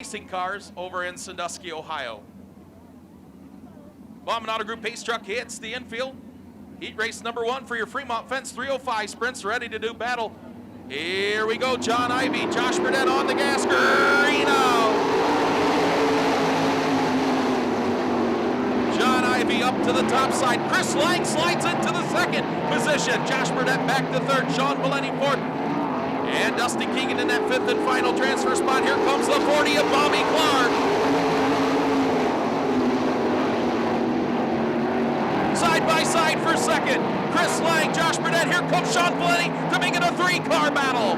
racing cars over in Sandusky, Ohio. Bombing Auto Group pace truck hits the infield. Heat race number 1 for your Fremont Fence 305 sprints, ready to do battle. Here we go, John Ivy, Josh Burdett on the gas, green out. John Ivy up to the top side. Chris Lang slides into the second position. Josh Burdett back to third, Sean Valenti fourth. And Dustin Keegan in that fifth and final transfer spot. Here comes the 40 of Bobby Clark. Side by side for second. Chris Lang, Josh Burdett. Here comes Sean Valenti to make it a 3-car battle.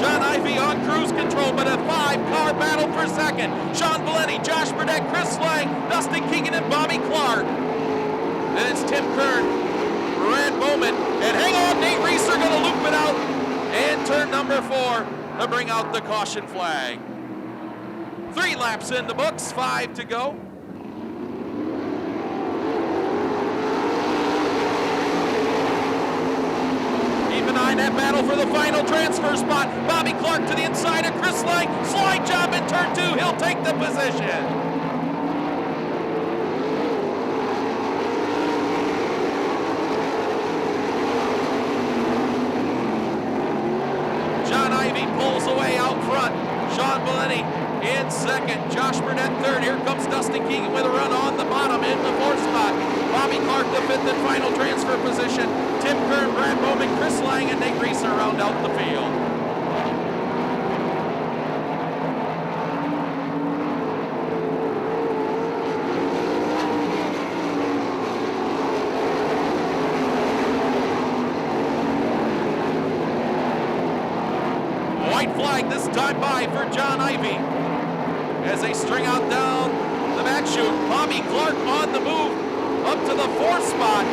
John Ivy on cruise control, but a 5-car battle for second. Sean Valenti, Josh Burdett, Chris Lang, Dustin Keegan, and Bobby Clark. Then it's Tim Kern, Brad Bowman, and hang on, Nate Reeser gonna loop it out, and turn number 4 to bring out the caution flag. 3 laps in the books, 5 to go. Keep an eye on that battle for the final transfer spot. Bobby Clark to the inside of Chris Lang, slide job in turn 2, he'll take the position. Pulls away out front. Sean Valenti in second. Josh Burdett third. Here comes Dustin Keegan with a run on the bottom in the 4th spot. Bobby Clark the 5th and final transfer position. Tim Kern, Brad Bowman, Chris Lang, and Nate Reeser round out the field. Flag this time by for John Ivy as they string out down the back chute. Bobby Clark on the move up to the 4th spot.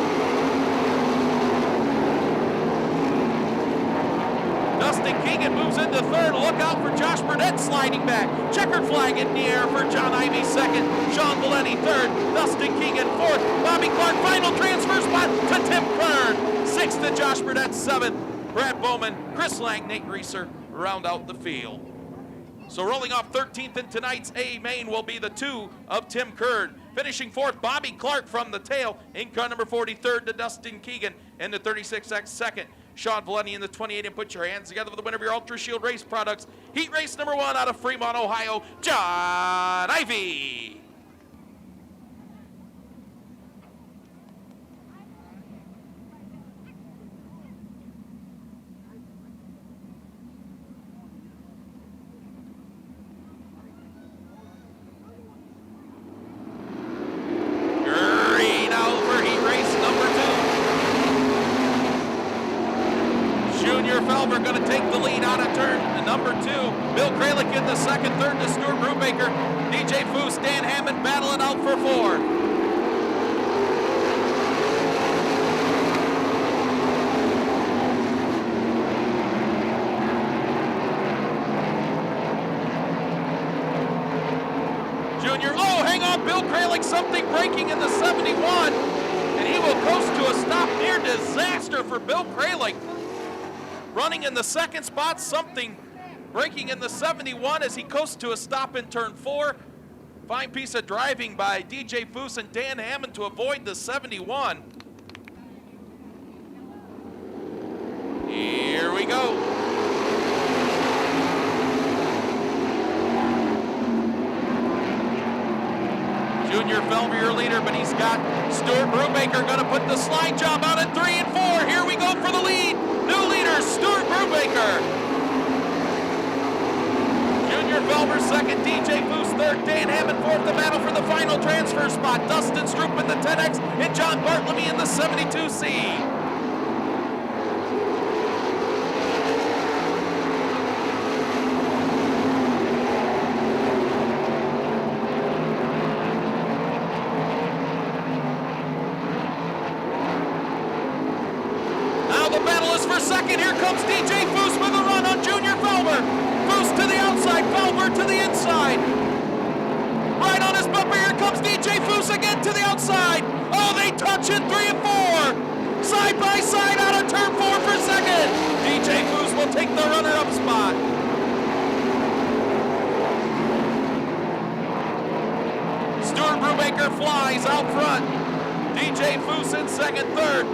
Dustin Keegan moves into 3rd. Look out for Josh Burdett sliding back. Checkered flag in the air for John Ivy 2nd. Sean Valenti 3rd. Dustin Keegan 4th. Bobby Clark final transfer spot to Tim Kern. 6th to Josh Burdett 7th. Brad Bowman, Chris Lang, Nate Reeser round out the field. So rolling off 13th in tonight's A main will be the 2 of Tim Kern. Finishing 4th, Bobby Clark from the tail. In car number 43rd to Dustin Keegan. And the 36X 2nd, Sean Valenti in the 28. And put your hands together for the winner of your Ultra Shield Race products. Heat race number 1 out of Fremont, Ohio, John Ivy. Felber going to take the lead out of turn number 2. Bill Kralik in the 2nd, 3rd to Stuart Brubaker. DJ Foose, Dan Hammond battling out for 4. Junior, oh, hang on, Bill Kralik, something breaking in the 71, and he will coast to a stop. Near disaster for Bill Kralik. Running in the 2nd spot, something breaking in the 71 as he coasts to a stop in turn 4. Fine piece of driving by DJ Foose and Dan Hammond to avoid the 71. Here we go. Junior Felber, your leader, but he's got Stuart Brubaker going to put the slide job out at 3 and 4. Here we go for the lead. New leader, Stuart Brubaker. Junior Felber 2nd, DJ Foose 3rd, Dan Hammond 4th. The battle for the final transfer spot. Dustin Stroop in the 10X and John Bartlemy in the 72C. For second, here comes DJ Foose with a run on Junior Felber. Foose to the outside, Felber to the inside. Right on his bumper, here comes DJ Foose again to the outside. Oh, they touch it, 3 and 4. Side by side out of turn 4 for second. DJ Foose will take the runner-up spot. Stuart Brubaker flies out front. DJ Foose in second, third.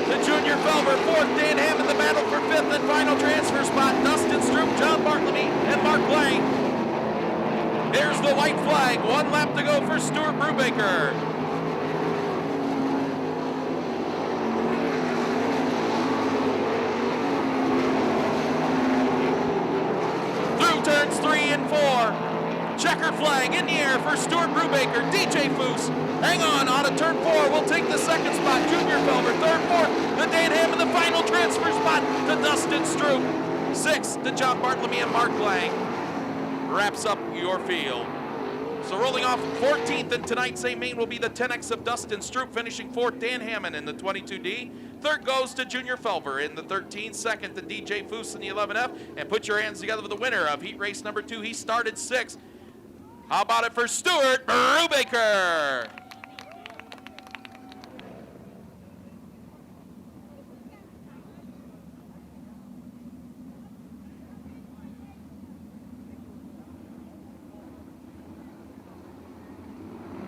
The Junior Felber, fourth. Dan Hammond the battle for fifth and final transfer spot. Dustin Stroop, John Bartlemy, and Mark Lang. Here's the white flag. 1 lap to go for Stuart Brubaker. Through turns 3 and 4. Checkered flag in the air for Stuart Brubaker. DJ Foose, hang on out of turn 4, will take the second spot. Junior Felber, third, fourth. The Dan Hammond, the final transfer spot to Dustin Stroop. Sixth to John Bartlemy and Mark Lang. Wraps up your field. So rolling off 14th in tonight's A main will be the 10X of Dustin Stroop, finishing fourth Dan Hammond in the 22D. Third goes to Junior Felber in the 13. Second to DJ Foose in the 11F. And put your hands together with the winner of heat race number 2. He started 6th. How about it for Stuart Brubaker?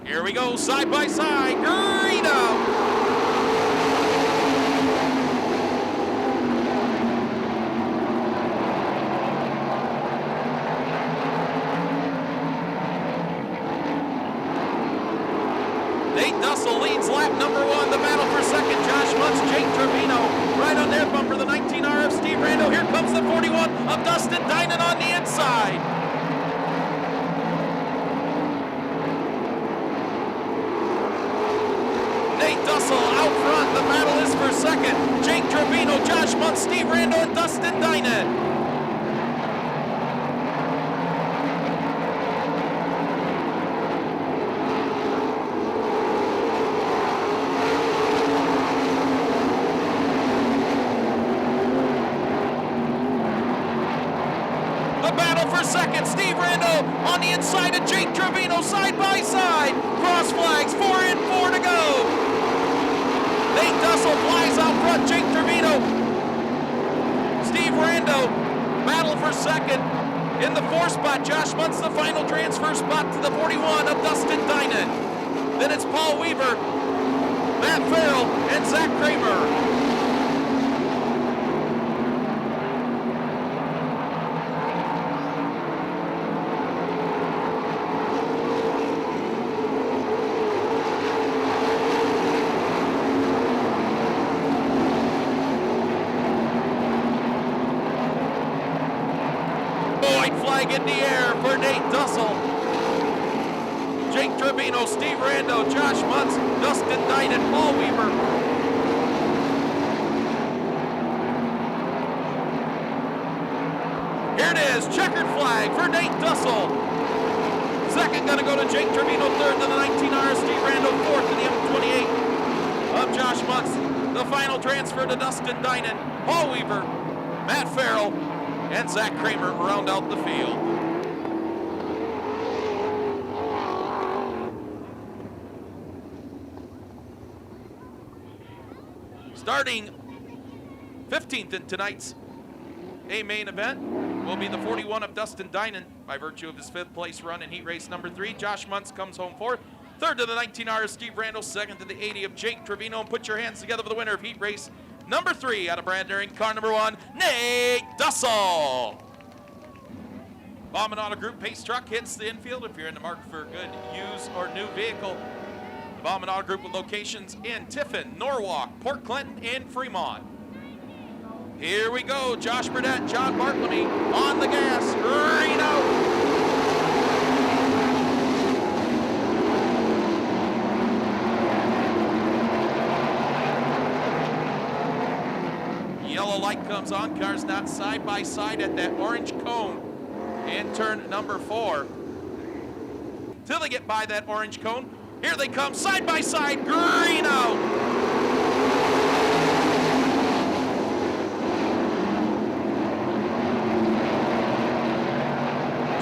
Here we go, side by side, green out. Nate Dussell leads lap number 1, the battle for second. Josh Muntz, Jake Trevino, right on their bumper, the 19 RF Steve Rando. Here comes the 41 of Dustin Dinan on the inside. Nate Dussell out front, the battle is for second. Jake Trevino, Josh Muntz, Steve Rando, and Dustin Dinan. Second, Steve Rando on the inside of Jake Trevino, side by side. Cross flags, 4 and 4 to go. Nate Dussell flies out front, Jake Trevino. Steve Rando, battle for second. In the 4 spot, Josh Muntz, the final transfer spot to the 41 of Dustin Dinan. Then it's Paul Weaver, Matt Farrell, and Zach Kramer. Flag in the air for Nate Dussell. Jake Trevino, Steve Rando, Josh Muntz, Dustin Dinan, Paul Weaver. Here it is, checkered flag for Nate Dussell. Second gonna go to Jake Trevino, third to the 19R, Steve Rando, fourth to the M28 of Josh Muntz. The final transfer to Dustin Dinan, Paul Weaver, Matt Farrell, and Zach Kramer round out the field. Starting 15th in tonight's A main event will be the 41 of Dustin Dinan by virtue of his 5th place run in heat race number 3. Josh Muntz comes home 4th. Third to the 19R is Steve Randall. Second to the 80 of Jake Trevino. And put your hands together for the winner of heat race number 3 out of Brand Daring, car number 1, Nate Dussell. Bauman Auto Group pace truck hits the infield if you're in the market for a good used or new vehicle. The Bauman Auto Group with locations in Tiffin, Norwalk, Port Clinton, and Fremont. Here we go, Josh Burdett, John Bartlemy on the gas, green out. Yellow light comes on, cars not side by side at that orange cone in turn number 4. Till they get by that orange cone, here they come side by side, green out.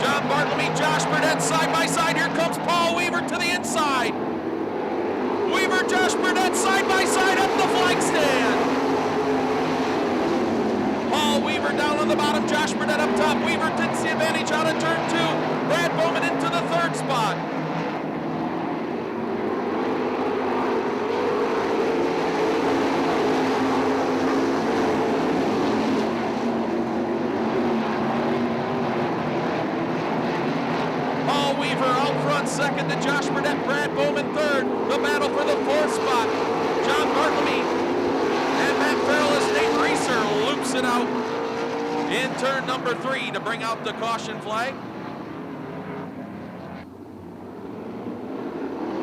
John Bartlemy, Josh Burdett side by side, here comes Paul Weaver to the inside. Weaver, Josh Burdett side by side, flag stand. Paul Weaver down on the bottom, Josh Burnett up top. Weaver takes the advantage out of turn 2. Brad Bowman into the 3rd spot. Paul Weaver out front, 2nd to Josh Burnett. Brad Bowman 3rd. The battle for the 4th spot. John Bartlemy and Matt Farrell as Nate Reeser loops it out in turn number 3 to bring out the caution flag.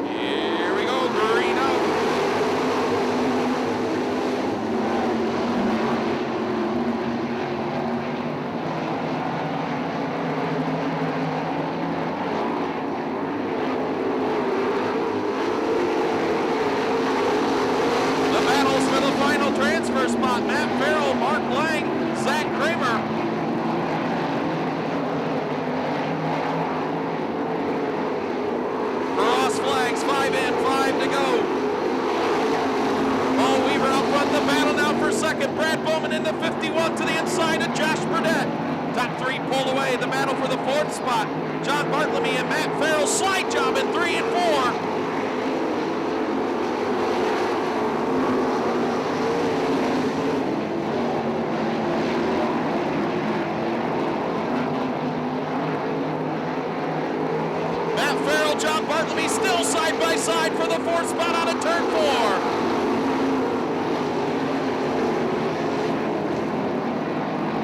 Here we go, green out. The battles for the final transfer spot. Matt Farrell, Mark Lang, Zach Kramer. Cross flags, 5 in, 5 to go. Paul Weaver out front, the battle now for 2nd. Brad Bowman in the 51 to the inside of Josh Burnett. Top 3 pull away, the battle for the 4th spot. John Bartlemy and Matt Farrell slide job in 3 and 4. John Bartlemy still side by side for the 4th spot out of turn 4.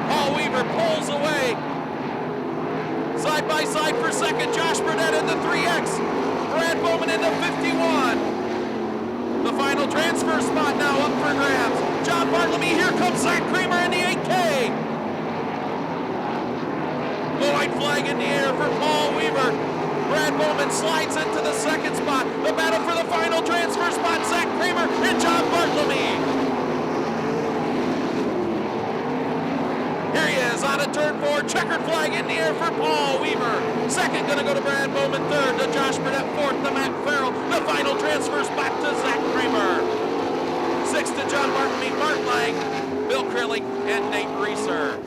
Paul Weaver pulls away. Side by side for 2nd, Josh Burnett in the 3X. Brad Bowman in the 51. The final transfer spot now up for grabs. John Bartlemy, here comes Zach Kramer in the 8K. The white flag in the air for Paul Weaver. Brad Bowman slides into the 2nd spot. The battle for the final transfer spot, Zach Kramer and John Bartlemy. Here he is out of turn 4. Checkered flag in the air for Paul Weaver. 2nd gonna go to Brad Bowman. 3rd to Josh Burnett. 4th to Matt Farrell. The final transfer spot to Zach Kramer. 6th to John Bartlemy, Mark Lang, Bill Krillig, and Nate Reeser.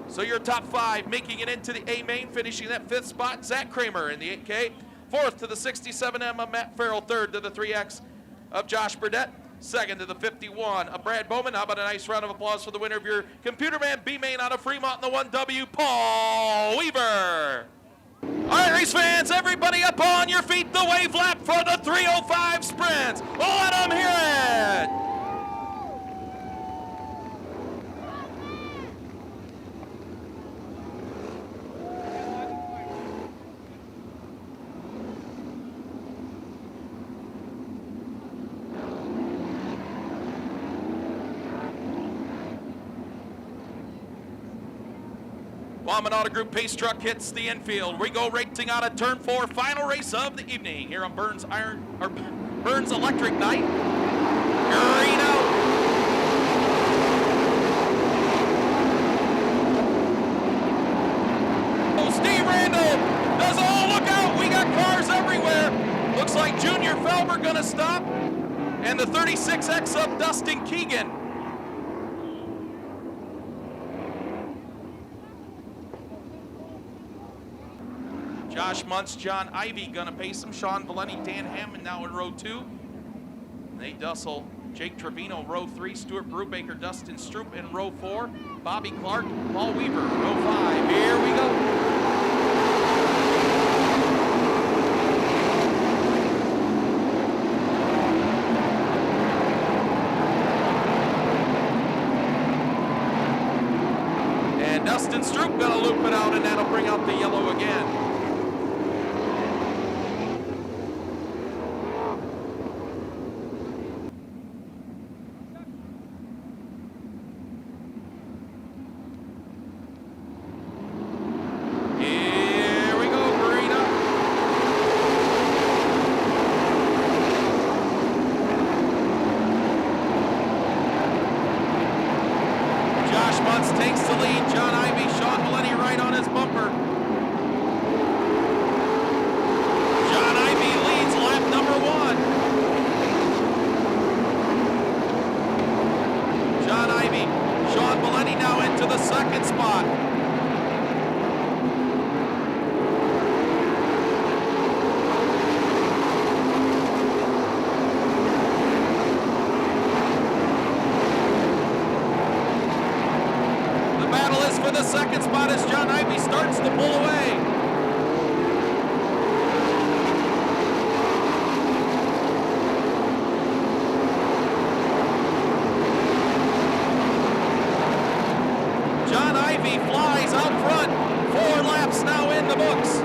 So your top 5 making it into the A main, finishing that 5th spot, Zach Kramer in the 8K. 4th to the 67M of Matt Farrell. 3rd to the 3X of Josh Burnett. 2nd to the 51 of Brad Bowman. How about a nice round of applause for the winner of your Computer Man B main out of Fremont in the 1W, Paul Weaver. All right, race fans, everybody up on your feet. The wave lap for the 305 sprint. Let them hear it. Bauman Auto Group pace truck hits the infield. We go racing out of turn 4, final race of the evening here on Burns Electric Night. Green out. Oh, Steve Randall does, look out, we got cars everywhere. Looks like Junior Felber gonna stop, and the 36X of Dustin Keegan. Josh Muntz, John Ivy gonna pace him. Sean Valenti, Dan Hammond now in row 2. Nate Dussell, Jake Trevino, row 3. Stuart Brubaker, Dustin Stroop in row 4. Bobby Clark, Paul Weaver, row 5. Here we go. And Dustin Stroop gonna loop it out, and that'll bring out the yellow again. Takes the lead, John Ivy, Sean Valenti right on his bumper. John Ivy leads lap number 1. the second spot. The battle is for the second spot as John Ivy starts to pull away. John Ivy flies out front. 4 laps now in the books.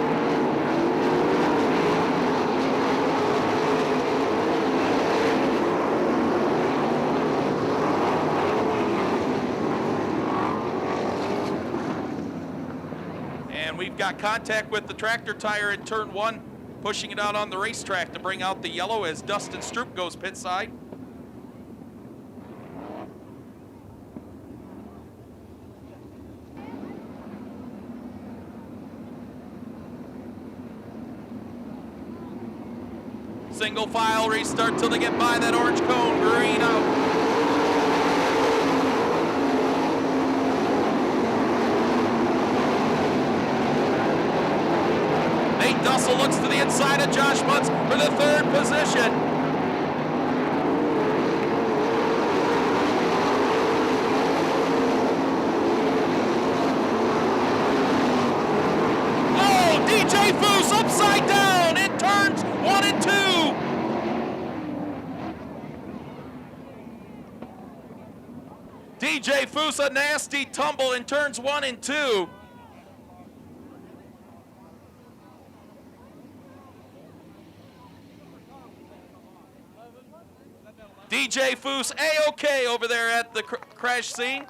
And we've got contact with the tractor tire in turn 1, pushing it out on the racetrack to bring out the yellow as Dustin Stroop goes pit side. Single file restart till they get by that orange cone. Green out. Nate Dussell looks to the inside of Josh Muntz for the 3rd position. Oh, DJ Foose upside down in turns 1 and 2. DJ Foose, a nasty tumble in turns 1 and 2. DJ Foose A-OK over there at the crash scene.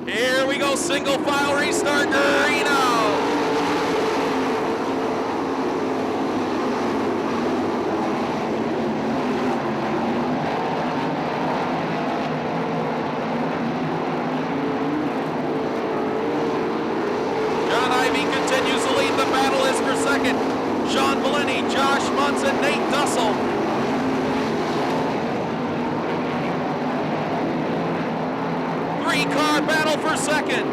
Here we go, single file restart, green out. John Ivy continues to lead. The battle is for second. Sean Valenti, Josh Muntz, and Nate Dussell. Three-car battle for second.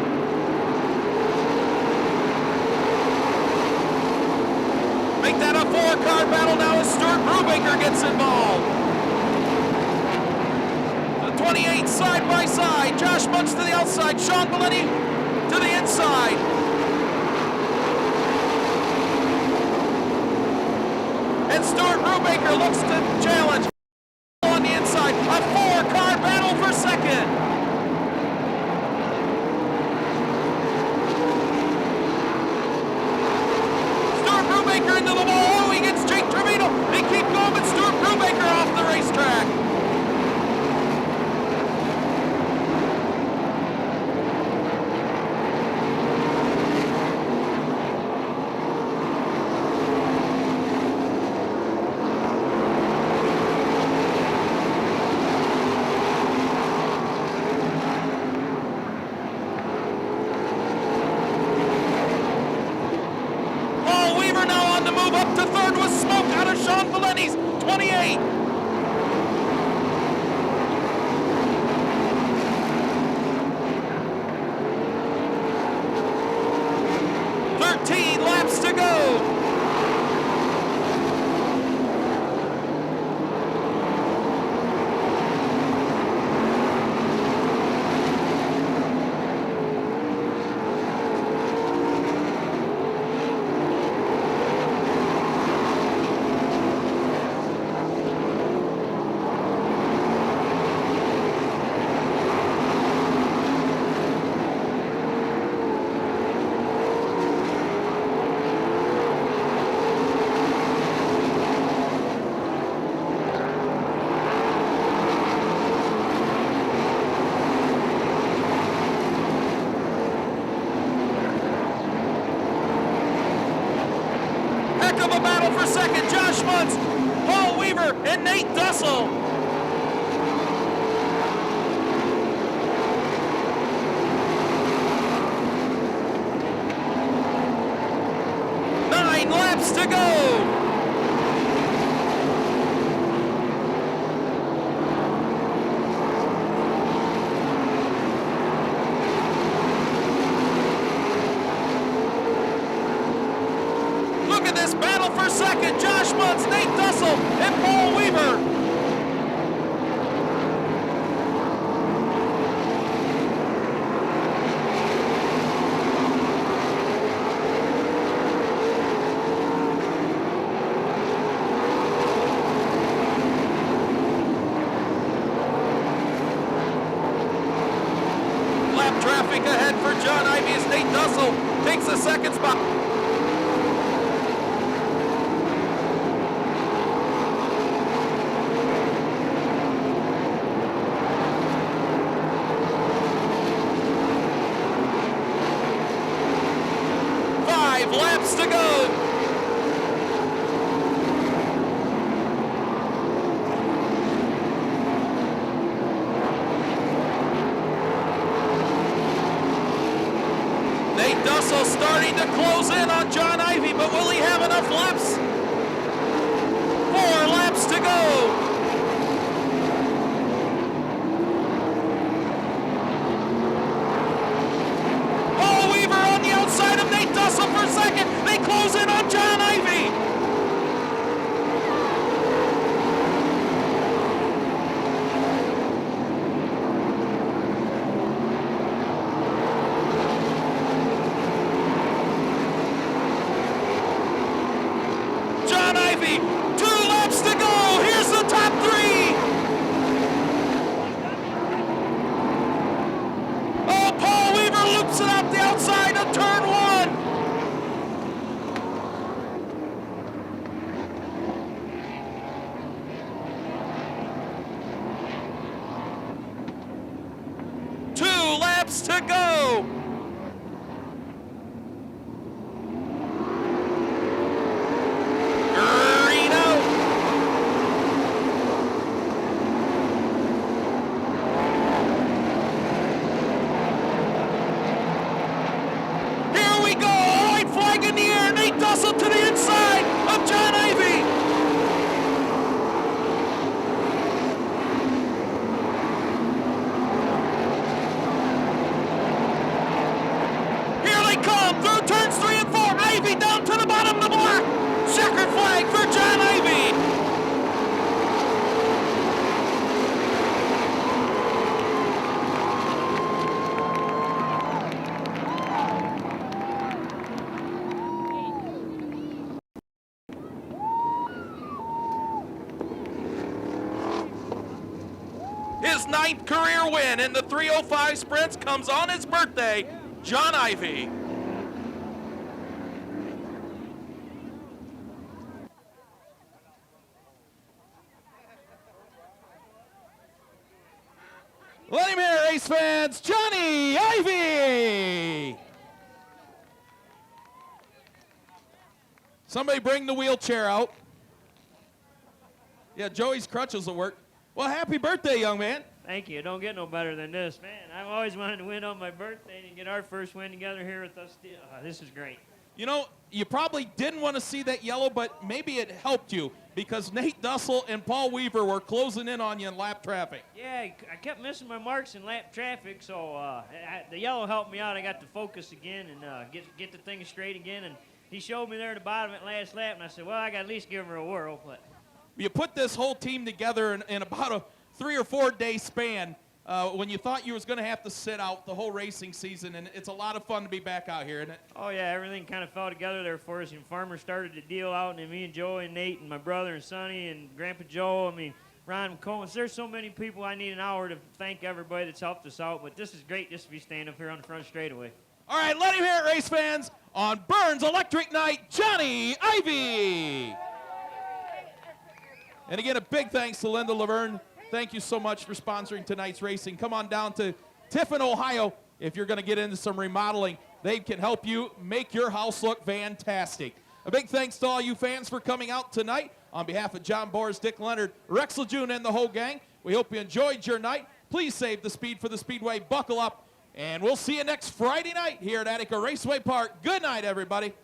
Make that a 4-car battle now as Stuart Brubaker gets involved. The 28 side by side. Josh Muntz to the outside. Sean Valenti to the inside. And Stuart Brubaker looks to challenge on the inside. A 4-car battle for second. Stuart Brubaker into the wall. Oh, he gets Jake Trevino. They keep going, but Stuart Brubaker off the racetrack. Now on the move up to 3rd with smoke out of Sean Valenti's 28. Laps to go. Of a battle for second. Josh Muntz, Paul Weaver, and Nate Dussell. Nine laps to go. this battle for second. Josh Muntz, Nate Dussell, and Paul Weaver. Traffic ahead for John Ivy as Nate Dussell takes the second spot. Five laps to go. Nate Dussell starting to close in on John Ivy, but will he have enough laps? 4 laps to go. Paul Weaver on the outside of Nate Dussell for second. They close in on John Ivy. John Ivy, 2 laps to go. Here's the top 3. Oh, Paul Weaver loops it up the outside of turn 1. Two laps to go. In the air, Nate Dussell to the inside of John Ivy. Here they come through turns 3 and 4. Ivy down to the bottom of the block. Checkered flag for John Ivy. His 9th career win in the 305 sprints comes on his birthday, John Ivy. Let him hear, race fans, Johnny Ivy. Somebody bring the wheelchair out. Yeah, Joey's crutches will work. Well, happy birthday, young man. Thank you. It don't get no better than this. Man, I've always wanted to win on my birthday and get our first win together here with us. This is great. You know, you probably didn't want to see that yellow, but maybe it helped you because Nate Dussell and Paul Weaver were closing in on you in lap traffic. Yeah, I kept missing my marks in lap traffic, so the yellow helped me out. I got to focus again and get the thing straight again. And he showed me there at the bottom at last lap, and I said, well, I got to at least give him a whirl. But you put this whole team together in about a 3 or 4 day span when you thought you was going to have to sit out the whole racing season, and it's a lot of fun to be back out here, isn't it? Oh, yeah, everything kind of fell together there for us, and Farmer started the deal out, and me and Joey and Nate and my brother and Sonny and Grandpa Joe, I mean, Ron Combs. There's so many people. I need an hour to thank everybody that's helped us out, but this is great just to be standing up here on the front straightaway. All right, let him hear it, race fans. On Burns Electric Night, Johnny Ivy. And again, a big thanks to Linda Laverne. Thank you so much for sponsoring tonight's racing. Come on down to Tiffin, Ohio. If you're going to get into some remodeling, they can help you make your house look fantastic. A big thanks to all you fans for coming out tonight. On behalf of John Boris, Dick Leonard, Rex Lejeune, and the whole gang, we hope you enjoyed your night. Please save the speed for the Speedway. Buckle up, and we'll see you next Friday night here at Attica Raceway Park. Good night, everybody.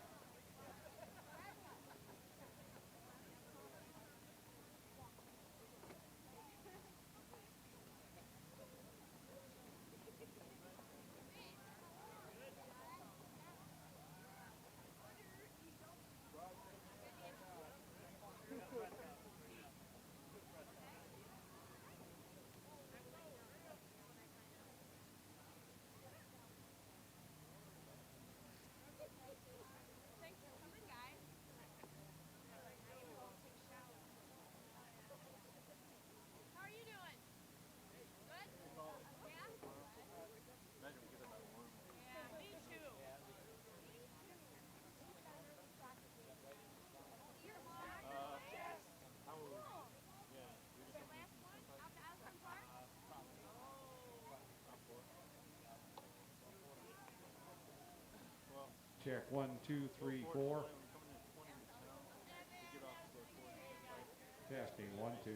check. 1, 2, 3, 4. Testing. 1, 2.